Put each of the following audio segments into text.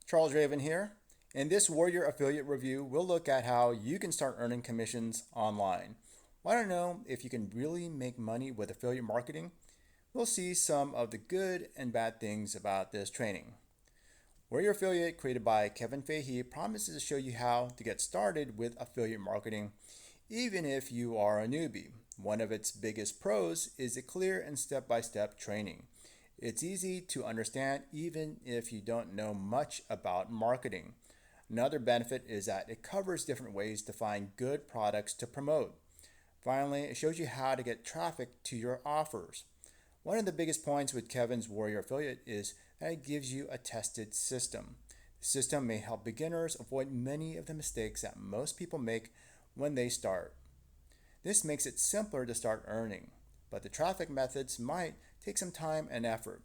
Charles Raven here. In this Warrior Affiliate Review, we'll look at how you can start earning commissions online. Want to know if you can really make money with affiliate marketing? We'll see some of the good and bad things about this training. Warrior Affiliate, created by Kevin Fahey, promises to show you how to get started with affiliate marketing, even if you are a newbie. One of its biggest pros is a clear and step-by-step training. It's easy to understand even if you don't know much about marketing. Another benefit is that it covers different ways to find good products to promote. Finally, it shows you how to get traffic to your offers. One of the biggest points with Kevin's Warrior Affiliate is that it gives you a tested system. The system may help beginners avoid many of the mistakes that most people make when they start. This makes it simpler to start earning, but the traffic methods might take some time and effort.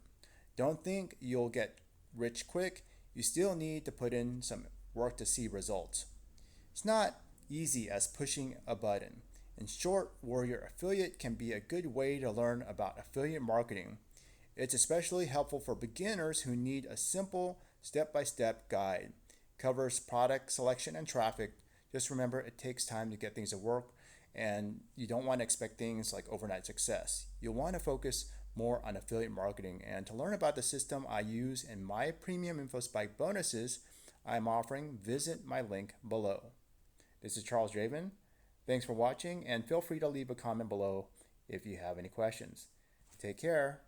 Don't think you'll get rich quick. You still need to put in some work to see results. It's not easy as pushing a button. In short, Warrior Affiliate can be a good way to learn about affiliate marketing. It's especially helpful for beginners who need a simple step-by-step guide. It covers product selection and traffic. Just remember, it takes time to get things to work, and you don't want to expect things like overnight success. You'll want to focus more on affiliate marketing. And to learn about the system I use in my premium InfoSpike bonuses I'm offering, visit my link below. This is Charles Raven. Thanks for watching, and feel free to leave a comment below if you have any questions. Take care.